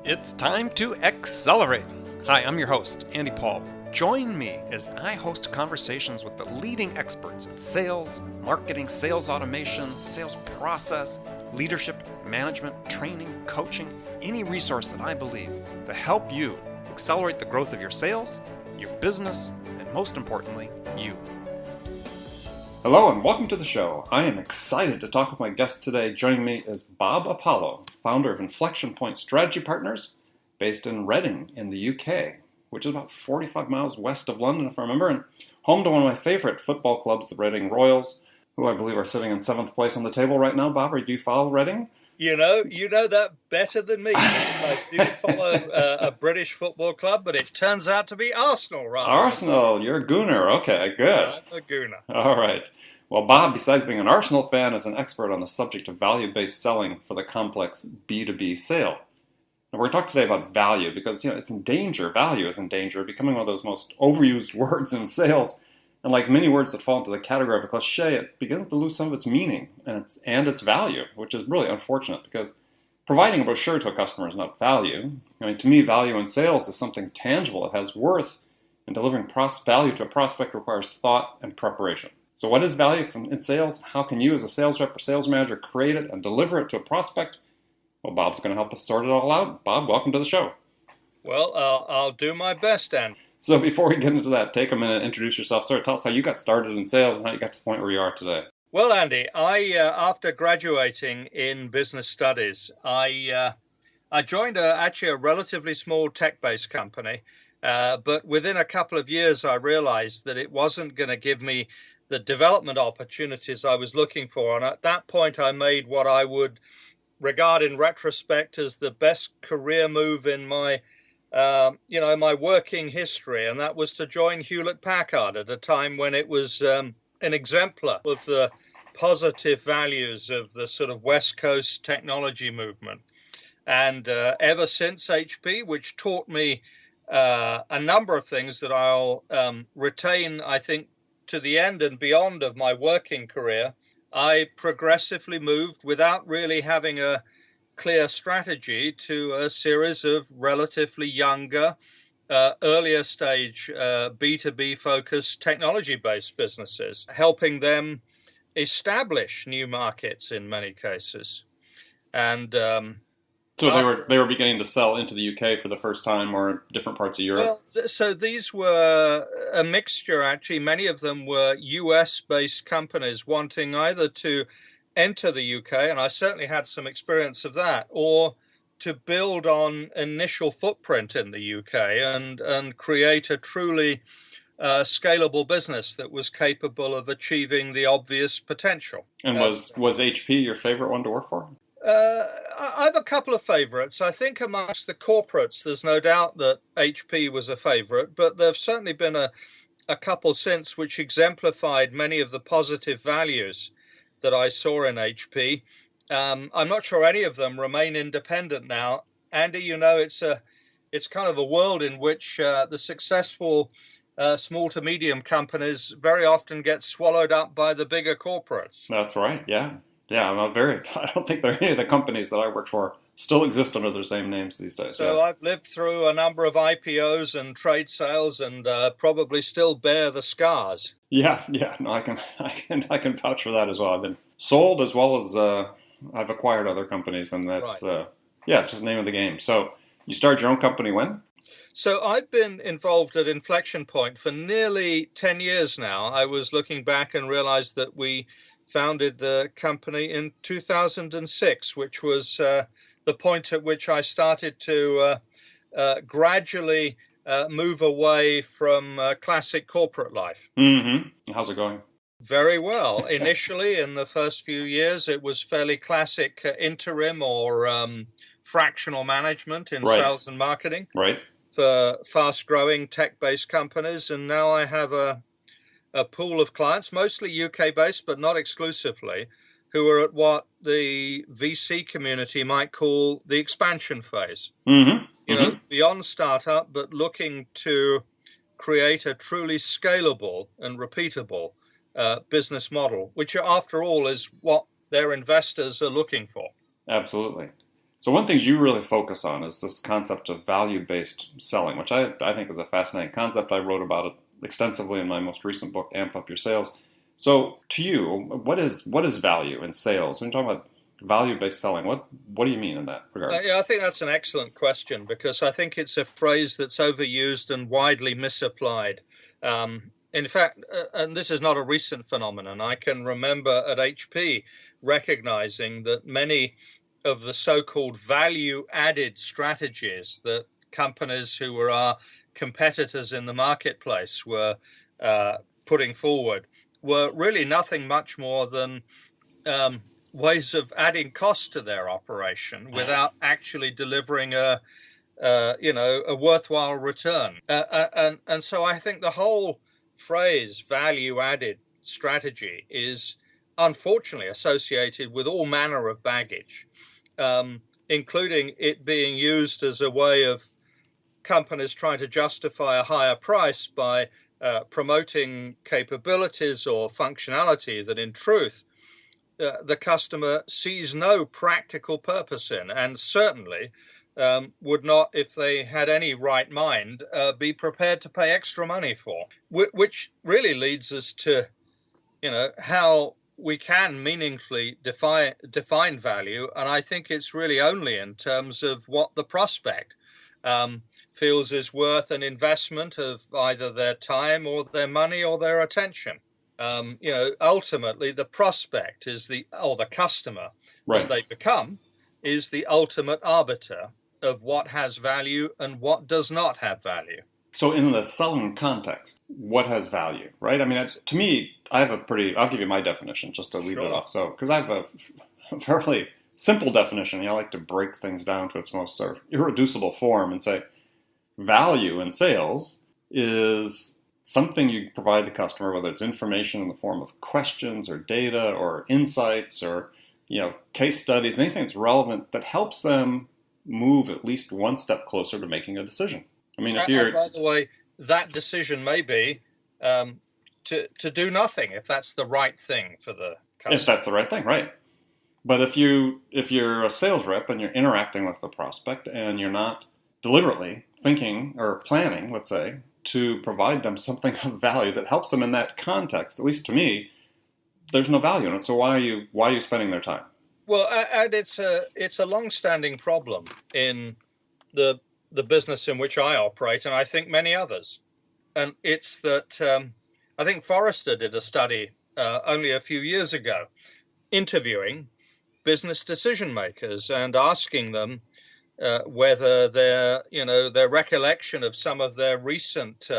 It's time to accelerate. Hi, I'm your host, Andy Paul. Join me as I host conversations with the leading experts in sales, marketing, sales automation, sales process, leadership, management, training, coaching, any resource that I believe to help you accelerate the growth of your sales, your business, and most importantly, you. Hello and welcome to the show. I am excited to talk with my guest today. Joining me is Bob Apollo, founder of Inflexion-Point Strategy Partners, based in Reading in the UK, which is about 45 miles west of London, if I remember, and home to one of my favorite football clubs, the Reading Royals, who I believe are sitting in 7th place on the table right now. Bob, do you follow Reading? You know that better than me, because I do follow a British football club, but it turns out to be Arsenal, right? Arsenal, you're a Gooner. Okay, good. I'm a Gooner. All right. Well, Bob, besides being an Arsenal fan, is an expert on the subject of value-based selling for the complex B2B sale. And we're going to talk today about value because, it's in danger. Value is in danger of becoming one of those most overused words in sales. And like many words that fall into the category of a cliche, it begins to lose some of its meaning and its value, which is really unfortunate because providing a brochure to a customer is not value. To me, value in sales is something tangible. It has worth, and delivering value to a prospect requires thought and preparation. So what is value in sales? How can you as a sales rep or sales manager create it and deliver it to a prospect? Well, Bob's going to help us sort it all out. Bob, welcome to the show. Well, I'll do my best, Andy. So before we get into that, take a minute, introduce yourself. Sir, tell us how you got started in sales and how you got to the point where you are today. Well, Andy, I after graduating in business studies, I joined actually a relatively small tech-based company, but within a couple of years, I realized that it wasn't going to give me the development opportunities I was looking for. And at that point, I made what I would regard in retrospect as the best career move in my my working history, and that was to join Hewlett-Packard at a time when it was an exemplar of the positive values of the sort of West Coast technology movement. And ever since HP, which taught me a number of things that I'll retain, I think, to the end and beyond of my working career, I progressively moved without really having a clear strategy to a series of relatively younger, earlier stage B2B focused technology-based businesses, helping them establish new markets in many cases. And so they were beginning to sell into the UK for the first time or different parts of Europe? Well, so these were a mixture, actually. Many of them were US-based companies wanting either to enter the UK, and I certainly had some experience of that, or to build on initial footprint in the UK and create a truly scalable business that was capable of achieving the obvious potential. And was HP your favorite one to work for? I have a couple of favorites. I think amongst the corporates, there's no doubt that HP was a favorite, but there have certainly been a couple since which exemplified many of the positive values that I saw in HP. I'm not sure any of them remain independent now. Andy, it's kind of a world in which the successful small to medium companies very often get swallowed up by the bigger corporates. That's right, yeah. Yeah, I don't think there are any of the companies that I worked for still exist under their same names these days. So yeah. I've lived through a number of IPOs and trade sales and probably still bear the scars. Yeah, no, I can vouch for that as well. I've been sold as well as I've acquired other companies, and that's right. It's just the name of the game. So you started your own company when? So I've been involved at Inflexion Point for nearly 10 years now. I was looking back and realized that we founded the company in 2006, which was the point at which I started to gradually move away from classic corporate life. Mm-hmm. How's it going? Very well. Initially, in the first few years, it was fairly classic interim or fractional management in sales and marketing for fast-growing tech-based companies. And now I have a pool of clients, mostly UK-based, but not exclusively, who are at what the VC community might call the expansion phase. Mm-hmm. Beyond startup, but looking to create a truly scalable and repeatable business model, which after all is what their investors are looking for. Absolutely. So one thing you really focus on is this concept of value-based selling, which I think is a fascinating concept. I wrote about it extensively in my most recent book, Amp Up Your Sales. So to you, what is value in sales? When you talk about value-based selling, what do you mean in that regard? Yeah, I think that's an excellent question, because I think it's a phrase that's overused and widely misapplied. In fact, and this is not a recent phenomenon, I can remember at HP recognizing that many of the so-called value-added strategies that companies who were our competitors in the marketplace were putting forward were really nothing much more than ways of adding cost to their operation without actually delivering a worthwhile return. And so I think the whole phrase value-added strategy is unfortunately associated with all manner of baggage, including it being used as a way of companies trying to justify a higher price by promoting capabilities or functionality that in truth the customer sees no practical purpose in, and certainly would not, if they had any right mind, be prepared to pay extra money for, which really leads us to, how we can meaningfully define value. And I think it's really only in terms of what the prospect feels is worth an investment of either their time or their money or their attention. Ultimately, the prospect is the customer, Right. as they become, is the ultimate arbiter of what has value and what does not have value. So in the selling context, what has value, right? I mean, to me, I'll give you my definition just to lead it off. So, because I have a fairly simple definition, I like to break things down to its most sort of irreducible form and say value in sales is something you provide the customer, whether it's information in the form of questions or data or insights or, case studies, anything that's relevant that helps them move at least one step closer to making a decision. I mean, if you're... By the way, that decision may be to do nothing if that's the right thing for the customer. If that's the right thing, right. But if you're a sales rep and you're interacting with the prospect and you're not deliberately thinking or planning, let's say, to provide them something of value that helps them in that context, at least to me, there's no value in it. So why are you spending their time? Well, and it's a long-standing problem in the business in which I operate, and I think many others. And it's that I think Forrester did a study only a few years ago, interviewing business decision makers and asking them whether their recollection of some of their recent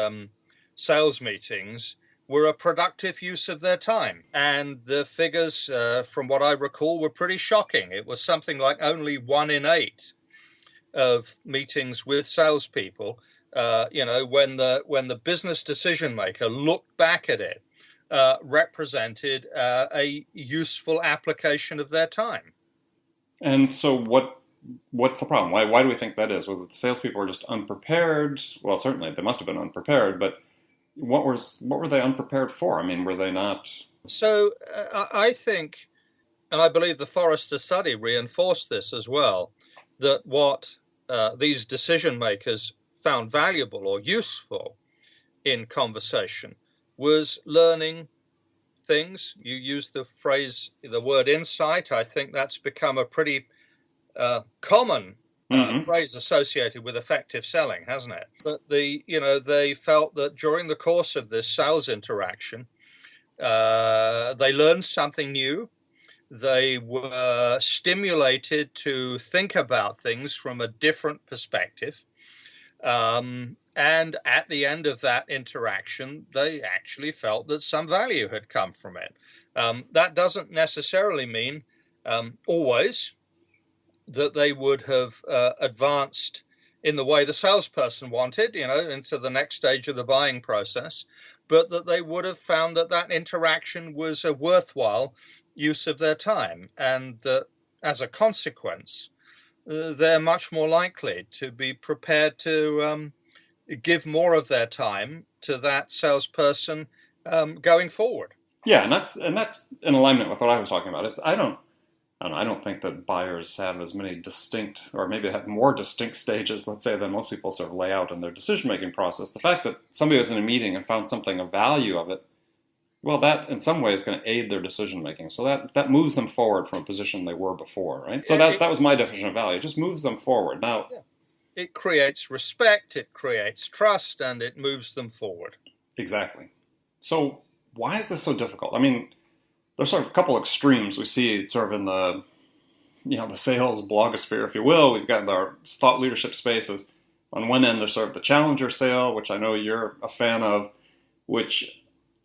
sales meetings were a productive use of their time. And the figures, from what I recall, were pretty shocking. It was something like only 1 in 8 of meetings with salespeople, when the business decision maker looked back at it, represented a useful application of their time. And so what's the problem? Why do we think that is? Was it the salespeople were just unprepared? Well, certainly they must have been unprepared, but what were they unprepared for? I mean, were they not? So I think, and I believe the Forrester study reinforced this as well, that what these decision makers found valuable or useful in conversation was learning things. You used the word insight. I think that's become a pretty common phrase associated with effective selling, hasn't it? But they felt that during the course of this sales interaction, they learned something new. They were stimulated to think about things from a different perspective. And at the end of that interaction, they actually felt that some value had come from it. That doesn't necessarily mean always that they would have advanced in the way the salesperson wanted, into the next stage of the buying process, but that they would have found that interaction was a worthwhile use of their time, and that as a consequence, they're much more likely to be prepared to give more of their time to that salesperson going forward. Yeah, and that's in alignment with what I was talking about. I I don't think that buyers have as many distinct, or maybe have more distinct stages, let's say, than most people sort of lay out in their decision-making process. The fact that somebody was in a meeting and found something of value of it, well, that in some way is going to aid their decision-making. So that moves them forward from a position they were before, right? So that was my definition of value. It just moves them forward. Now, it creates respect, it creates trust, and it moves them forward. Exactly. So why is this so difficult? I mean, there's sort of a couple extremes we see sort of in the, the sales blogosphere, if you will. We've got our thought leadership spaces. On one end, there's sort of the challenger sale, which I know you're a fan of, which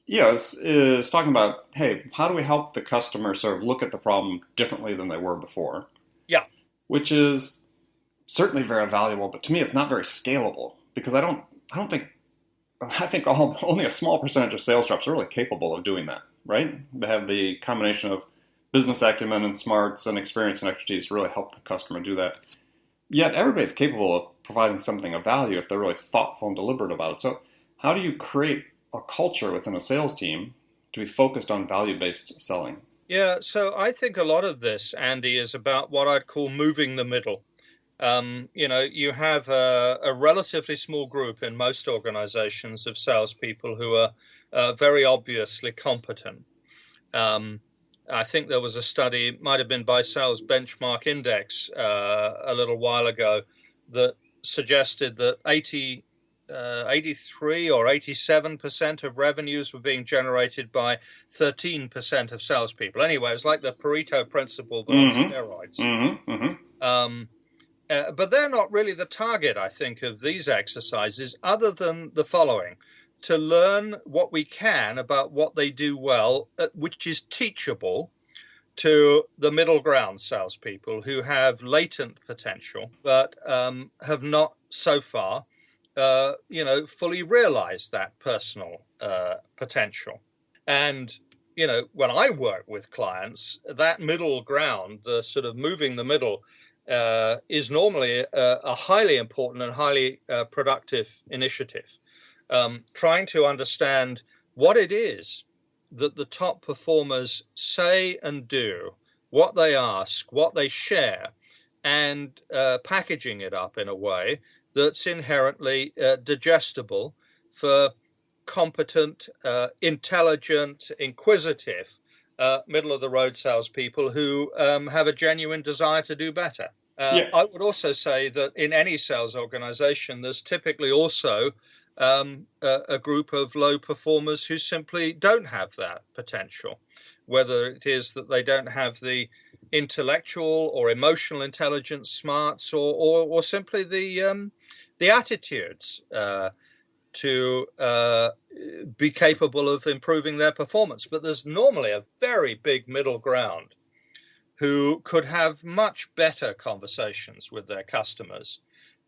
is talking about, hey, how do we help the customer sort of look at the problem differently than they were before? Yeah. Which is certainly very valuable, but to me, it's not very scalable, because I think only a small percentage of sales reps are really capable of doing that, right? They have the combination of business acumen and smarts and experience and expertise to really help the customer do that. Yet everybody's capable of providing something of value if they're really thoughtful and deliberate about it. So how do you create a culture within a sales team to be focused on value-based selling? Yeah, so I think a lot of this, Andy, is about what I'd call moving the middle. You have a relatively small group in most organizations of salespeople who are very obviously competent. I think there was a study, it might have been by Sales Benchmark Index a little while ago, that suggested that 83 or 87% of revenues were being generated by 13% of salespeople. Anyway, it was like the Pareto principle, but on steroids. But they're not really the target, I think, of these exercises, other than the following: to learn what we can about what they do well, which is teachable to the middle ground salespeople who have latent potential, but have not so far, fully realized that personal potential. And, when I work with clients, that middle ground, the sort of moving the middle, is normally a highly important and highly productive initiative. Trying to understand what it is that the top performers say and do, what they ask, what they share, and packaging it up in a way that's inherently digestible for competent, intelligent, inquisitive, middle-of-the-road salespeople who have a genuine desire to do better. I would also say that in any sales organization, there's typically also a group of low performers who simply don't have that potential, whether it is that they don't have the intellectual or emotional intelligence smarts, or simply the attitudes to be capable of improving their performance. But there's normally a very big middle ground who could have much better conversations with their customers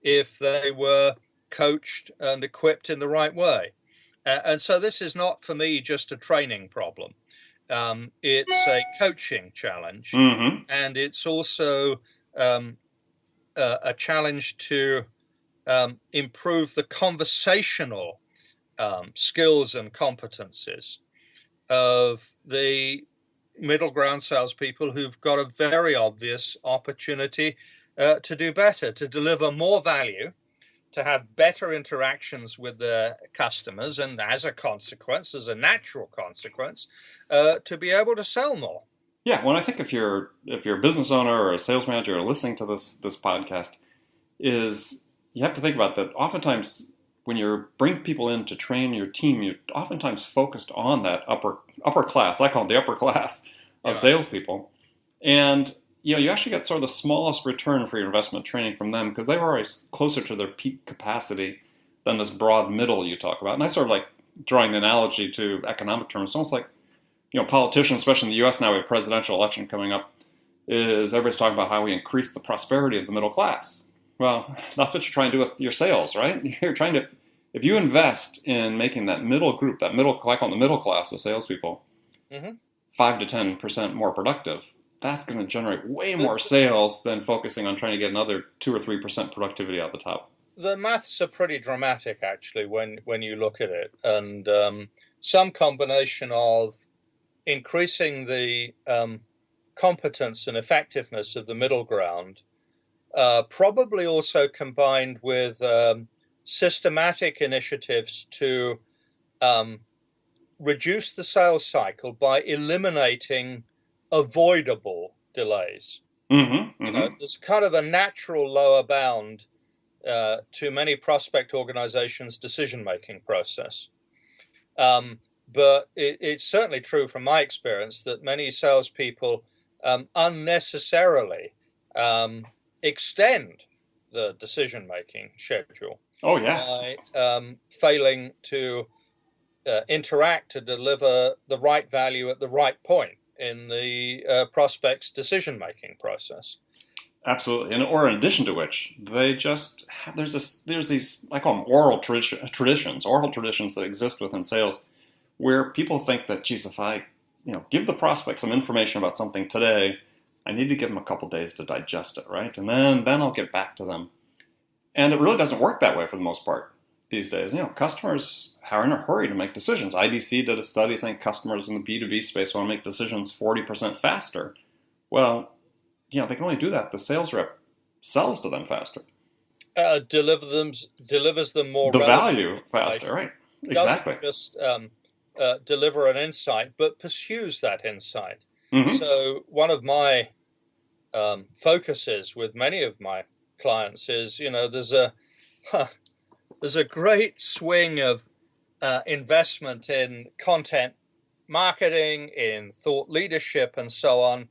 if they were coached and equipped in the right way. And so this is not, for me, just a training problem. It's a coaching challenge, and it's also a challenge to improve the conversational skills and competencies of the middle ground salespeople who've got a very obvious opportunity to do better, to deliver more value, to have better interactions with their customers, and as a consequence, as a natural consequence, to be able to sell more. Yeah, well, I think if you're a business owner or a sales manager or listening to this podcast, is you have to think about that. Oftentimes, when you bring people in to train your team, you're oftentimes focused on that upper class. I call it the upper class of salespeople, and you actually get sort of the smallest return for your investment training from them, because they were always closer to their peak capacity than this broad middle you talk about. And I sort of like drawing the analogy to economic terms. It's almost like, politicians, especially in the U.S. now, we have a presidential election coming up, is everybody's talking about how we increase the prosperity of the middle class. Well, that's what you're trying to do with your sales, right? You're trying to, if you invest in making that middle group, I call the middle class of salespeople, 5 to 10% more productive, that's going to generate way more sales than focusing on trying to get another 2 or 3% productivity out the top. The maths are pretty dramatic, actually, when you look at it. And some combination of increasing the competence and effectiveness of the middle ground, probably also combined with systematic initiatives to reduce the sales cycle by eliminating avoidable delays. There's kind of a natural lower bound to many prospect organizations' decision-making process. But it's certainly true from my experience that many salespeople unnecessarily extend the decision-making schedule. Oh, yeah. By failing to interact to deliver the right value at the right point in the prospect's decision-making process. Absolutely, or in addition to which, they just there's these, I call them oral traditions that exist within sales, where people think that, geez, if I give the prospect some information about something today, I need to give them a couple days to digest it, right? And then I'll get back to them. And it really doesn't work that way for the most part these days. customers are in a hurry to make decisions. IDC did a study saying customers in the B2B space want to make decisions 40% faster. Well, they can only do that if the sales rep sells to them faster. Delivers them more the value faster, right? Exactly. Doesn't just deliver an insight, but pursues that insight. Mm-hmm. So one of my focuses with many of my clients is, there's a great swing of investment in content marketing, in thought leadership, and so on.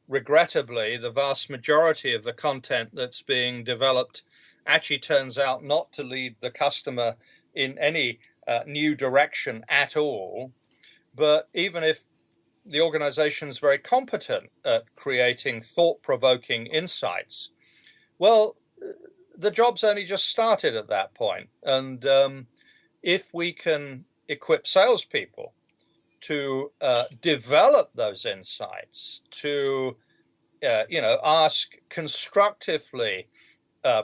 Regrettably, the vast majority of the content that's being developed actually turns out not to lead the customer in any new direction at all. But even if the organization is very competent at creating thought-provoking insights, well, the job's only just started at that point. And if we can equip salespeople to develop those insights, to ask constructively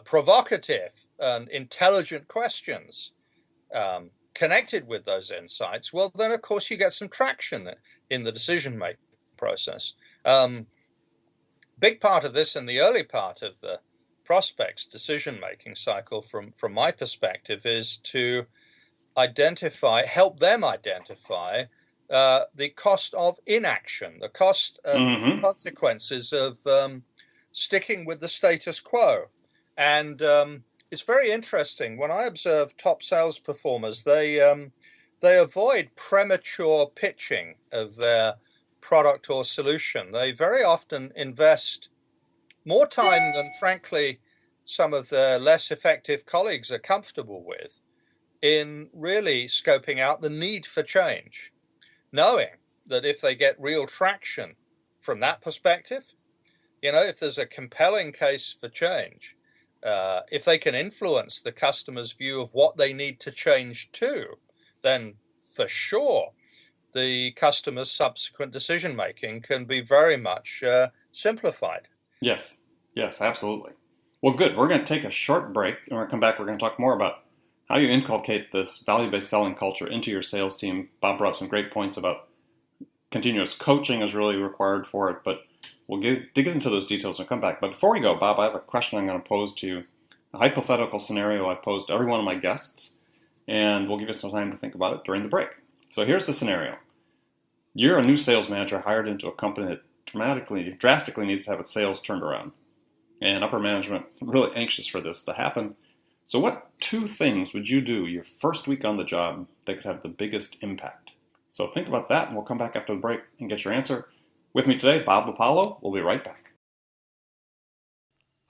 provocative and intelligent questions connected with those insights, well, then of course you get some traction in the decision-making process. Big part of this in the early part of the prospect's decision-making cycle, from my perspective, is to help them identify the cost of inaction, the cost and consequences of sticking with the status quo. And it's very interesting. When I observe top sales performers, they avoid premature pitching of their product or solution. They very often invest more time than, frankly, some of their less effective colleagues are comfortable with in really scoping out the need for change, knowing that if they get real traction from that perspective, if there's a compelling case for change, if they can influence the customer's view of what they need to change to, then for sure the customer's subsequent decision-making can be very much simplified. Yes, absolutely. Well, good. We're going to take a short break, and when we come back, we're going to talk more about how you inculcate this value-based selling culture into your sales team. Bob brought up some great points about continuous coaching is really required for it, but we'll dig into those details when we come back. But before we go, Bob, I have a question I'm going to pose to you, a hypothetical scenario I posed to every one of my guests, and we'll give you some time to think about it during the break. So here's the scenario. You're a new sales manager hired into a company that drastically needs to have its sales turned around. And upper management really anxious for this to happen. So what 2 things would you do your first week on the job that could have the biggest impact? So think about that, and we'll come back after the break and get your answer. With me today, Bob Apollo. We'll be right back.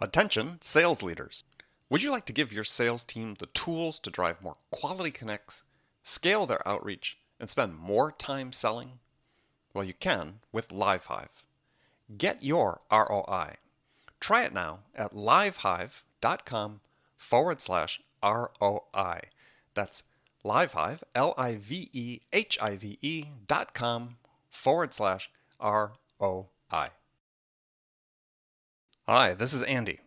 Attention, sales leaders. Would you like to give your sales team the tools to drive more quality connects, scale their outreach, and spend more time selling? Well, you can with LiveHive. Get your ROI. Try it now at livehive.com/ROI. That's LiveHive, LiveHive.com/ROI. Hi, this is Andy.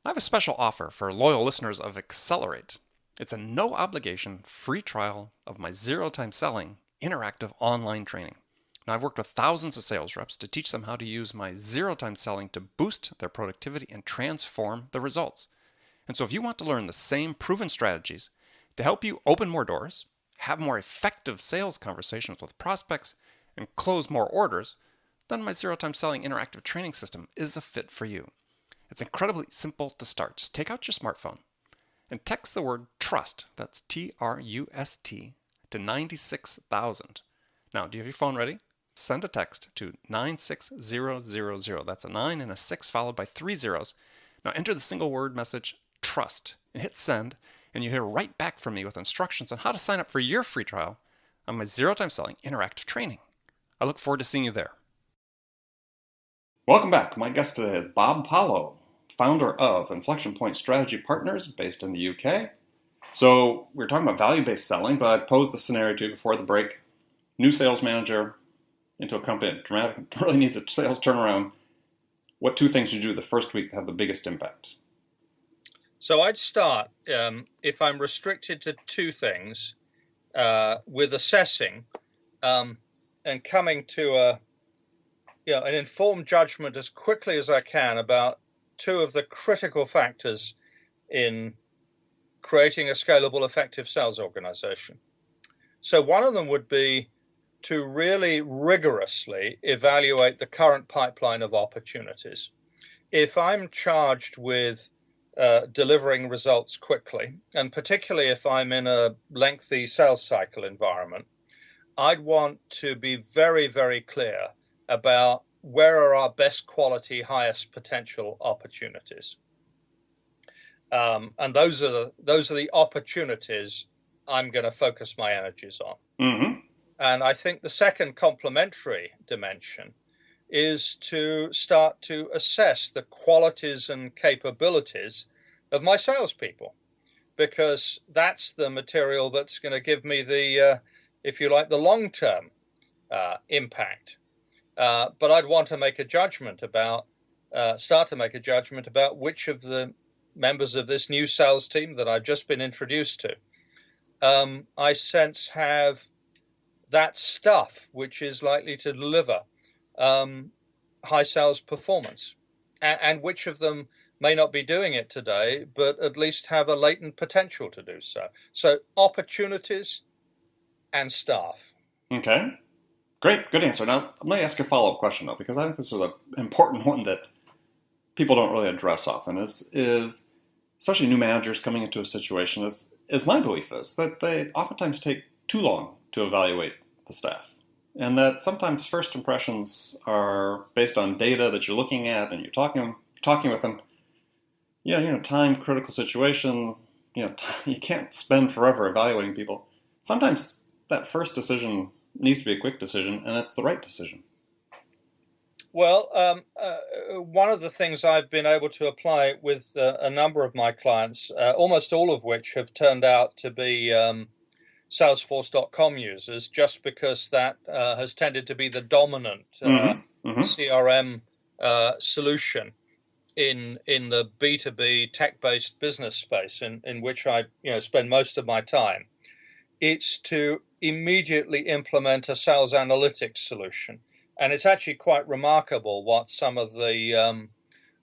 I have a special offer for loyal listeners of Accelerate. It's a no-obligation free trial of my zero-time selling interactive online training. Now, I've worked with thousands of sales reps to teach them how to use my zero-time selling to boost their productivity and transform the results. And so if you want to learn the same proven strategies to help you open more doors, have more effective sales conversations with prospects, and close more orders, then my zero-time selling interactive training system is a fit for you. It's incredibly simple to start. Just take out your smartphone and text the word TRUST, that's T-R-U-S-T, to 96,000. Now, do you have your phone ready? Send a text to 96000. That's a 9 and a 6 followed by 3 zeros. Now enter the single word message TRUST and hit send, and you hear right back from me with instructions on how to sign up for your free trial on my zero-time selling interactive training. I look forward to seeing you there. Welcome back. My guest today is Bob Paulo, founder of Inflexion-Point Strategy Partners based in the UK. So we're talking about value-based selling, but I posed the scenario to you before the break. New sales manager into a company that really needs a sales turnaround. What two things you do the first week that have the biggest impact? So I'd start, if I'm restricted to two things, with assessing and coming to an informed judgment as quickly as I can about two of the critical factors in creating a scalable, effective sales organization. So one of them would be to really rigorously evaluate the current pipeline of opportunities. If I'm charged with delivering results quickly, and particularly if I'm in a lengthy sales cycle environment, I'd want to be very, very clear about where are our best quality, highest potential opportunities. And those are the opportunities I'm going to focus my energies on. Mm-hmm. And I think the second complementary dimension is to start to assess the qualities and capabilities of my salespeople, because that's the material that's going to give me the, if you like, the long-term impact. But I'd want to make a judgment about, start to make a judgment about which of the members of this new sales team that I've just been introduced to, I sense have that stuff which is likely to deliver high sales performance, and which of them may not be doing it today, but at least have a latent potential to do so. So opportunities and staff. Okay. Great. Good answer. Now, I'm going to ask you a follow-up question, though, because I think this is an important one that people don't really address often, is especially new managers coming into a situation, is my belief is that they oftentimes take too long to evaluate the staff. And that sometimes first impressions are based on data that you're looking at and you're talking with them. Yeah, time critical situation, you can't spend forever evaluating people. Sometimes that first decision needs to be a quick decision, and it's the right decision. Well, one of the things I've been able to apply with a number of my clients, almost all of which have turned out to be Salesforce.com users, just because that has tended to be the dominant CRM solution in the B2B tech-based business space in which I spend most of my time. It's to immediately implement a sales analytics solution. And it's actually quite remarkable what some of the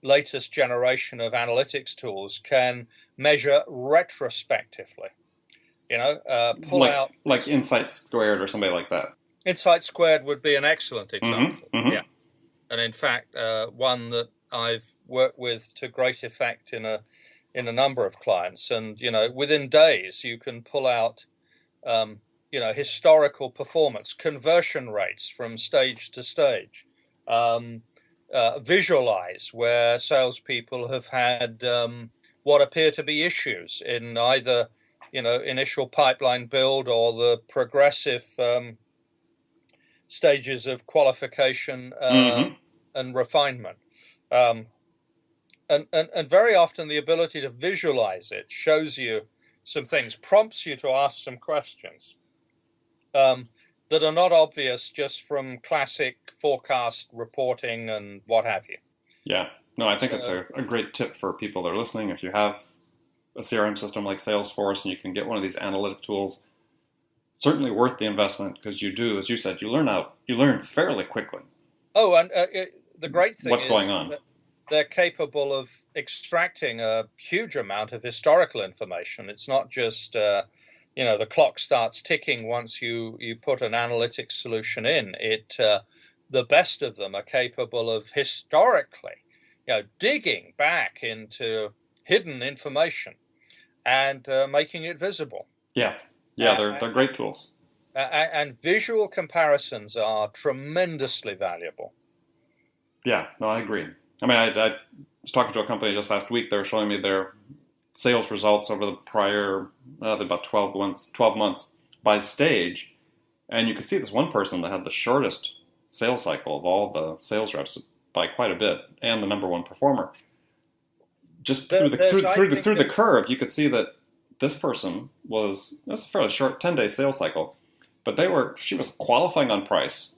latest generation of analytics tools can measure retrospectively. Pull out... Like Insight Squared or somebody like that. Insight Squared would be an excellent example. Mm-hmm. Yeah. And in fact, one that I've worked with to great effect in a number of clients. And, within days, you can pull out... historical performance, conversion rates from stage to stage, visualize where salespeople have had what appear to be issues in either, initial pipeline build or the progressive stages of qualification and refinement. And very often the ability to visualize it shows you some things, prompts you to ask some questions that are not obvious just from classic forecast reporting and what have you. Yeah. No, I think it's a great tip for people that are listening. If you have a CRM system like Salesforce and you can get one of these analytic tools, certainly worth the investment because you do, as you said, you learn fairly quickly. Oh, and the great thing What's going is on? that they're capable of extracting a huge amount of historical information. It's not just, the clock starts ticking once you put an analytics solution in. The best of them are capable of historically, digging back into hidden information and making it visible. Yeah, they're great tools. And visual comparisons are tremendously valuable. Yeah, no, I agree. I mean, I was talking to a company just last week. They were showing me their sales results over the prior about 12 months by stage, and you could see this one person that had the shortest sales cycle of all the sales reps by quite a bit, and the number one performer. Just through the curve, you could see that this person that's a fairly short 10-day sales cycle, but she was qualifying on price,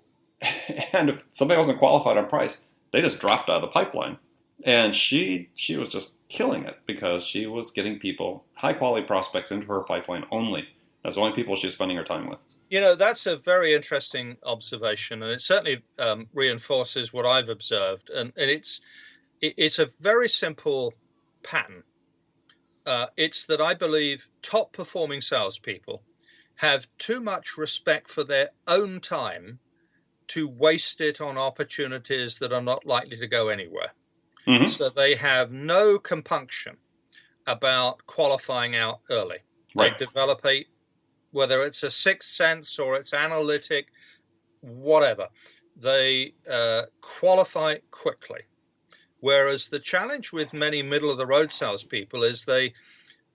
and if somebody wasn't qualified on price, they just dropped out of the pipeline. And she was just killing it because she was getting people, high quality prospects, into her pipeline only. That's the only people she's spending her time with. That's a very interesting observation, and it certainly reinforces what I've observed. And it's a very simple pattern. It's that I believe top performing salespeople have too much respect for their own time to waste it on opportunities that are not likely to go anywhere. Mm-hmm. So they have no compunction about qualifying out early. Right. They develop whether it's a sixth sense or it's analytic, whatever, they qualify quickly. Whereas the challenge with many middle-of-the-road salespeople is they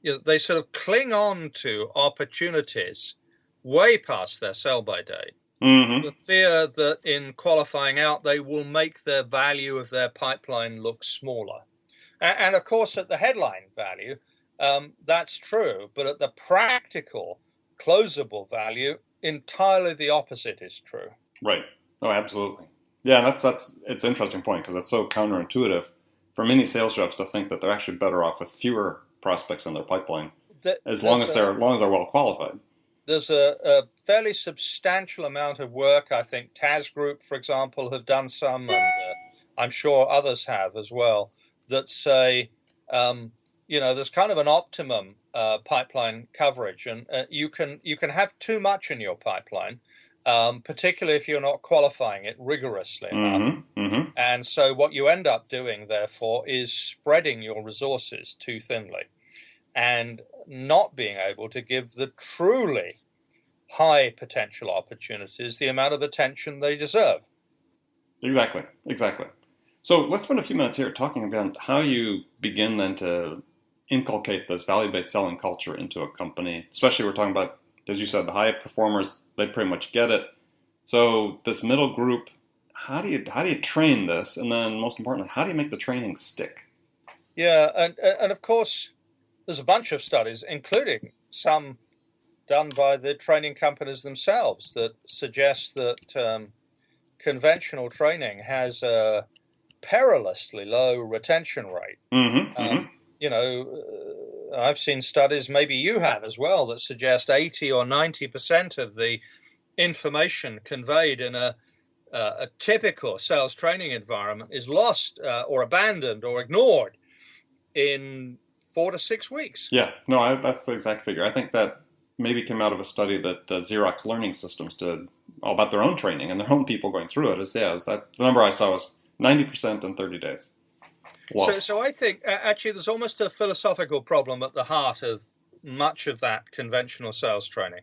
sort of cling on to opportunities way past their sell-by date. Mm-hmm. The fear that in qualifying out, they will make the value of their pipeline look smaller. And of course, at the headline value, that's true. But at the practical, closable value, entirely the opposite is true. Right. Oh, absolutely. Yeah, it's an interesting point because it's so counterintuitive for many sales reps to think that they're actually better off with fewer prospects in their pipeline, as long as they're well qualified. There's a fairly substantial amount of work. I think TAS Group, for example, have done some, and I'm sure others have as well, that say, there's kind of an optimum pipeline coverage, and you can have too much in your pipeline, particularly if you're not qualifying it rigorously enough. Mm-hmm. And so what you end up doing, therefore, is spreading your resources too thinly and not being able to give the truly high potential opportunities the amount of attention they deserve. Exactly. So let's spend a few minutes here talking about how you begin then to inculcate this value-based selling culture into a company. Especially we're talking about, as you said, the high performers, they pretty much get it. So this middle group, how do you train this? And then most importantly, how do you make the training stick? Yeah, and of course, there's a bunch of studies, including some done by the training companies themselves, that suggest that conventional training has a perilously low retention rate. Mm-hmm. I've seen studies, maybe you have as well, that suggest 80 or 90% of the information conveyed in a typical sales training environment is lost or abandoned or ignored in 4 to 6 weeks. Yeah, no, that's the exact figure. I think that maybe came out of a study that Xerox Learning Systems did all about their own training and their own people going through it. Is that the number I saw was 90% in 30 days. So I think actually there's almost a philosophical problem at the heart of much of that conventional sales training.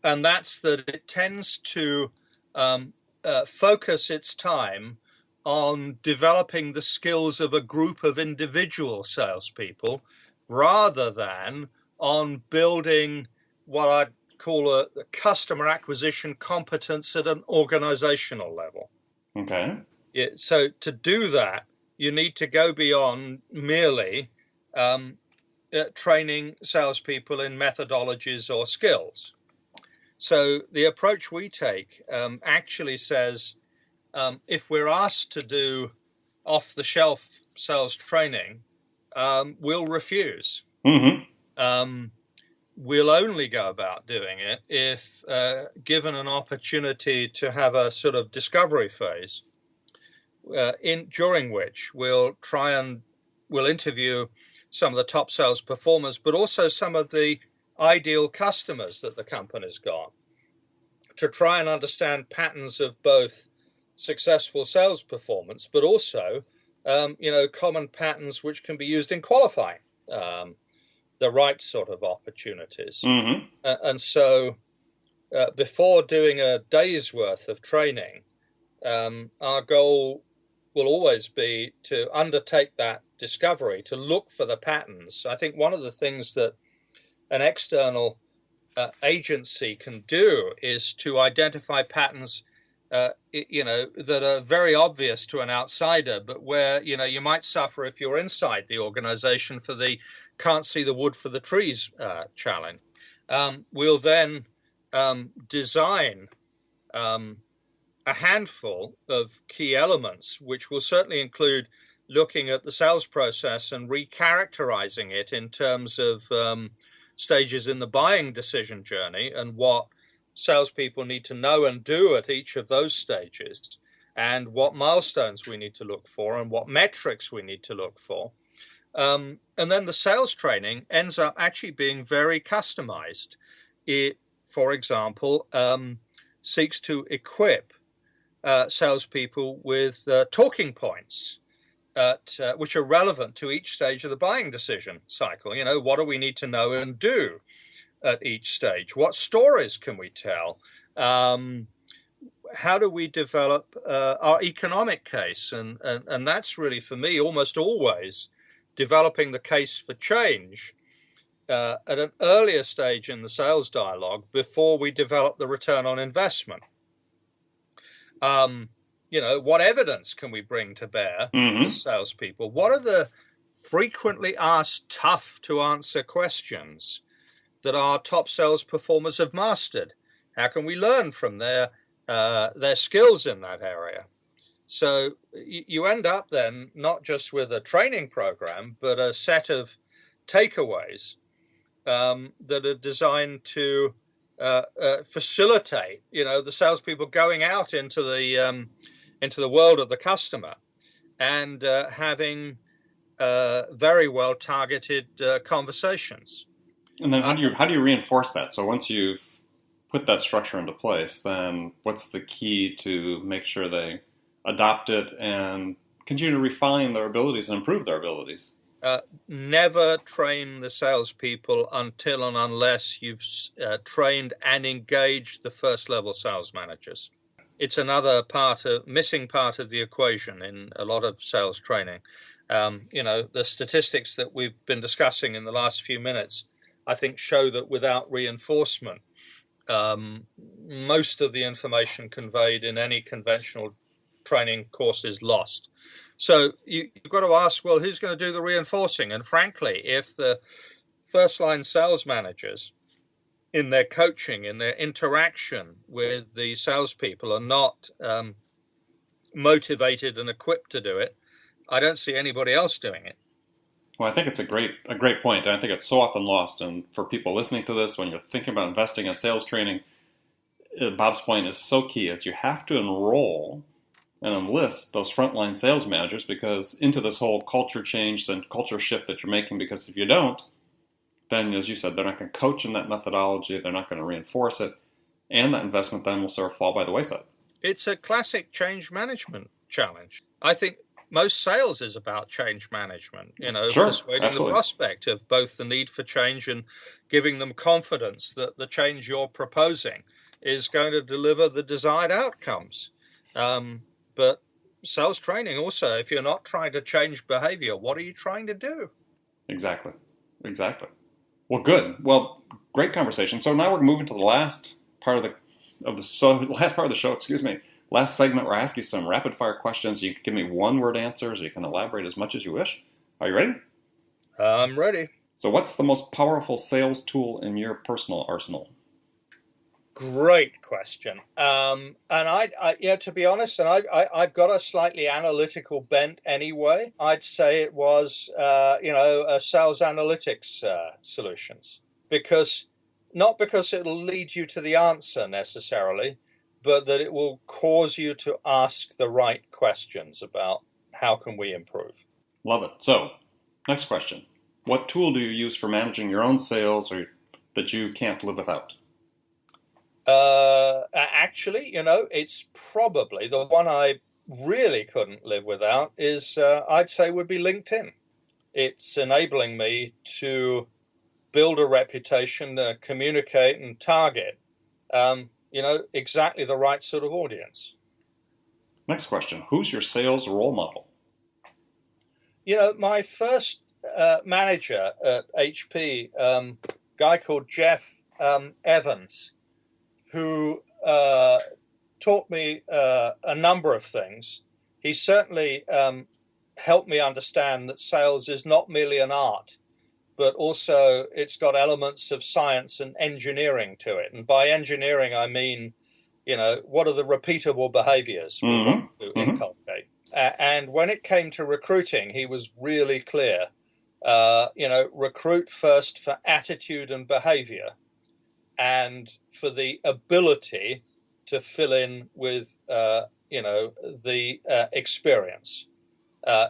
And that's that it tends to focus its time on developing the skills of a group of individual salespeople rather than on building what I'd call a customer acquisition competence at an organizational level. Okay. Yeah, so to do that, you need to go beyond merely training salespeople in methodologies or skills. So the approach we take actually says, if we're asked to do off-the-shelf sales training, we'll refuse. Mm-hmm. we'll only go about doing it if given an opportunity to have a sort of discovery phase during which we'll interview some of the top sales performers, but also some of the ideal customers that the company's got, to try and understand patterns of both successful sales performance, but also common patterns which can be used in qualifying the right sort of opportunities. Mm-hmm. And so before doing a day's worth of training, our goal will always be to undertake that discovery, to look for the patterns. I think one of the things that an external agency can do is to identify patterns that are very obvious to an outsider, but where you might suffer if you're inside the organization for the can't see the wood for the trees challenge. We'll then design a handful of key elements, which will certainly include looking at the sales process and recharacterizing it in terms of stages in the buying decision journey and what salespeople need to know and do at each of those stages, and what milestones we need to look for and what metrics we need to look for. And then the sales training ends up actually being very customized. It, for example, seeks to equip salespeople with talking points which are relevant to each stage of the buying decision cycle. What do we need to know and do at each stage? What stories can we tell? How do we develop our economic case? And that's really, for me, almost always developing the case for change at an earlier stage in the sales dialogue before we develop the return on investment. What evidence can we bring to bear as salespeople? What are the frequently asked, tough to answer questions that our top sales performers have mastered? How can we learn from their skills in that area? So you end up then not just with a training program, but a set of takeaways that are designed to facilitate, the salespeople going out into the world of the customer and having very well targeted conversations. And then how do you reinforce that? So once you've put that structure into place, then what's the key to make sure they adopt it and continue to refine their abilities and improve their abilities? Never train the salespeople until and unless you've trained and engaged the first level sales managers. It's another missing part of the equation in a lot of sales training. The statistics that we've been discussing in the last few minutes, I think, show that without reinforcement, most of the information conveyed in any conventional training course is lost. So you've got to ask, well, who's going to do the reinforcing? And frankly, if the first line sales managers in their coaching, in their interaction with the salespeople are not motivated and equipped to do it, I don't see anybody else doing it. Well, I think it's a great point, and I think it's so often lost. And for people listening to this, when you're thinking about investing in sales training, Bob's point is so key, is you have to enroll and enlist those frontline sales managers into this whole culture change and culture shift that you're making, because if you don't, then, as you said, they're not going to coach in that methodology, they're not going to reinforce it, and that investment then will sort of fall by the wayside. It's a classic change management challenge. I think most sales is about change management, Sure, persuading absolutely. the prospect of both the need for change and giving them confidence that the change you're proposing is going to deliver the desired outcomes. But sales training also, if you're not trying to change behavior, what are you trying to do? Exactly. Well, good. Well, great conversation. So now we're moving to the last part of the show. Excuse me. Last segment where I ask you some rapid fire questions. You can give me one word answers, or you can elaborate as much as you wish. Are you ready? I'm ready. So, what's the most powerful sales tool in your personal arsenal? Great question. And to be honest, and I've got a slightly analytical bent anyway. I'd say it was, a sales analytics solutions. not because it'll lead you to the answer necessarily, but that it will cause you to ask the right questions about how can we improve. Love it. So, next question. What tool do you use for managing your own sales or that you can't live without? Actually, it's probably the one I really couldn't live without is, I'd say, would be LinkedIn. It's enabling me to build a reputation, communicate and target, exactly the right sort of audience. Next question. Who's your sales role model? My first manager at HP, guy called Jeff Evans, who taught me a number of things. He certainly helped me understand that sales is not merely an art, but also it's got elements of science and engineering to it. And by engineering, I mean, what are the repeatable behaviors we want to inculcate? And when it came to recruiting, he was really clear. Recruit first for attitude and behavior, and for the ability to fill in with, the experience.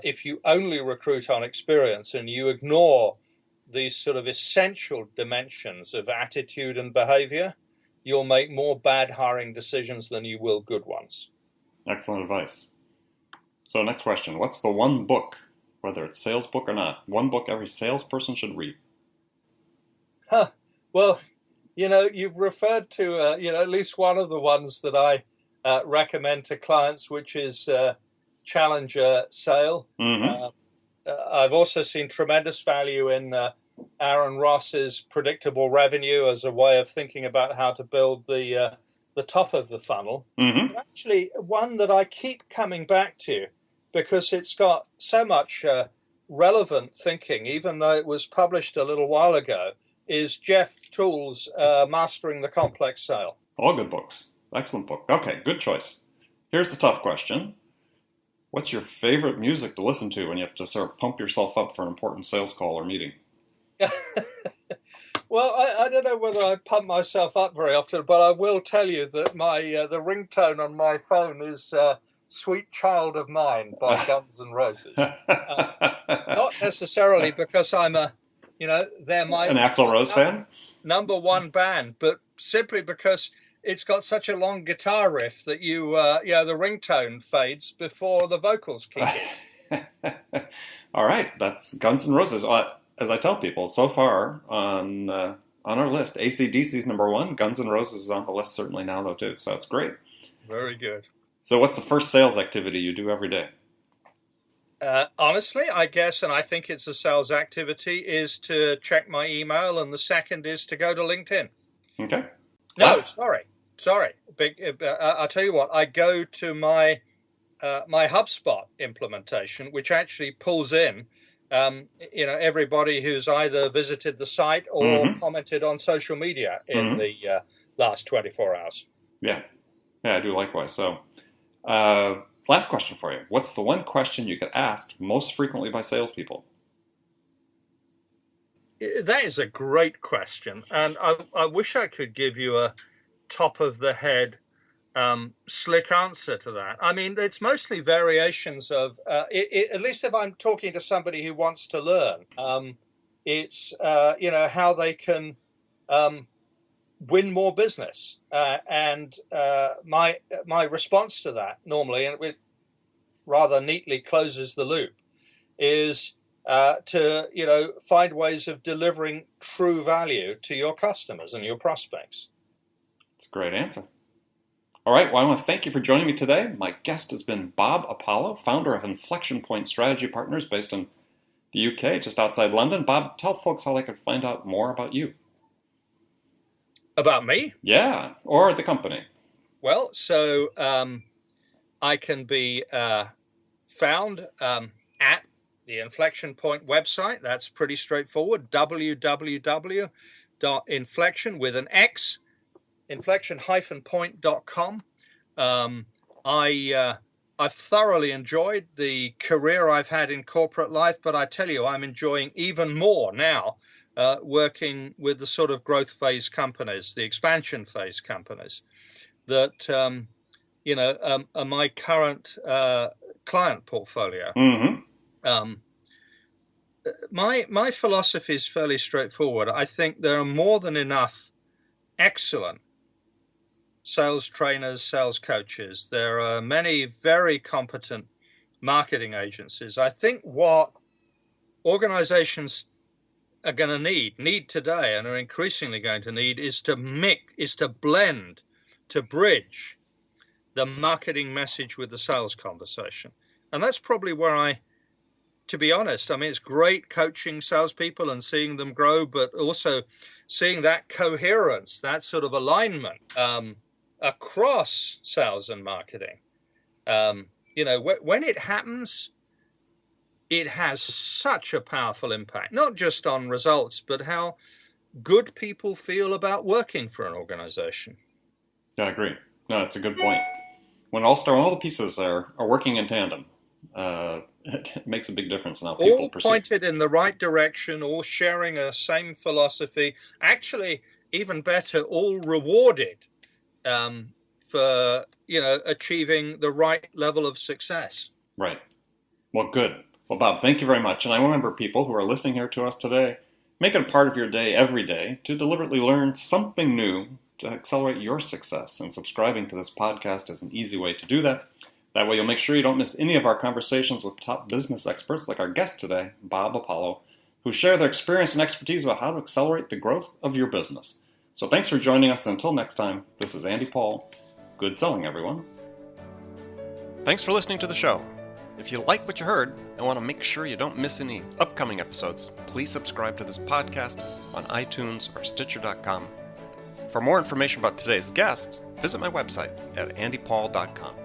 If you only recruit on experience and you ignore these sort of essential dimensions of attitude and behavior, you'll make more bad hiring decisions than you will good ones. Excellent advice. So next question. What's the one book, whether it's sales book or not, one book every salesperson should read? Well, you've referred to, at least one of the ones that I recommend to clients, which is Challenger Sale. I've also seen tremendous value in Aaron Ross's Predictable Revenue as a way of thinking about how to build the top of the funnel. But actually, one that I keep coming back to because it's got so much relevant thinking, even though it was published a little while ago, is Jeff Toole's Mastering the Complex Sale. All good books. Excellent book. Okay, good choice. Here's the tough question. What's your favorite music to listen to when you have to sort of pump yourself up for an important sales call or meeting? Well, I don't know whether I pump myself up very often, but I will tell you that my the ringtone on my phone is Sweet Child of Mine by Guns N' Roses. Not necessarily because I'm they're my an Axl Rose fan? Number one band, but simply because it's got such a long guitar riff that the ringtone fades before the vocals kick in. All right, that's Guns N' Roses. As I tell people, so far on our list, AC/DC's number one. Guns N' Roses is on the list certainly now, though, too. So it's great. Very good. So what's the first sales activity you do every day? Honestly, I guess, and I think it's a sales activity, is to check my email, and the second is to go to LinkedIn. Okay. No, sorry. I'll tell you what. I go to my HubSpot implementation, which actually pulls in, everybody who's either visited the site or commented on social media in the last 24 hours. Yeah, I do likewise. So, last question for you. What's the one question you get asked most frequently by salespeople? That is a great question. And I wish I could give you a top-of-the-head slick answer to that. I mean, it's mostly variations of, at least if I'm talking to somebody who wants to learn, it's, how they can win more business. And my response to that normally, and it rather neatly closes the loop, is to, find ways of delivering true value to your customers and your prospects. It's a great answer. All right, well, I want to thank you for joining me today. My guest has been Bob Apollo, founder of Inflexion-Point Strategy Partners based in the UK, just outside London. Bob, tell folks how they can find out more about you. About me? Yeah, or the company. Well, so I can be found at the Inflexion Point website. That's pretty straightforward. www.inflexion with an X, inflexion-point.com. I've thoroughly enjoyed the career I've had in corporate life, but I tell you, I'm enjoying even more now working with the sort of growth phase companies, the expansion phase companies that, are my current client portfolio. Mm-hmm. My philosophy is fairly straightforward. I think there are more than enough excellent sales trainers, sales coaches. There are many very competent marketing agencies. I think what organizations are going to need today, and are increasingly going to need, is to blend, to bridge the marketing message with the sales conversation. And that's probably where to be honest, I mean, it's great coaching salespeople and seeing them grow, but also seeing that coherence, that sort of alignment across sales and marketing. When it happens, it has such a powerful impact, not just on results, but how good people feel about working for an organization. Yeah, I agree. No, that's a good point. When all the pieces are working in tandem, it makes a big difference in how people all perceive. Pointed in the right direction, all sharing a same philosophy. Actually, even better, all rewarded for achieving the right level of success. Right. Well, good. Well, Bob, thank you very much. And I remember people who are listening here to us today, make it a part of your day every day to deliberately learn something new to accelerate your success. And subscribing to this podcast is an easy way to do that. That way you'll make sure you don't miss any of our conversations with top business experts like our guest today, Bob Apollo, who share their experience and expertise about how to accelerate the growth of your business. So thanks for joining us. And until next time, this is Andy Paul. Good selling, everyone. Thanks for listening to the show. If you like what you heard and want to make sure you don't miss any upcoming episodes, please subscribe to this podcast on iTunes or Stitcher.com. For more information about today's guest, visit my website at andypaul.com.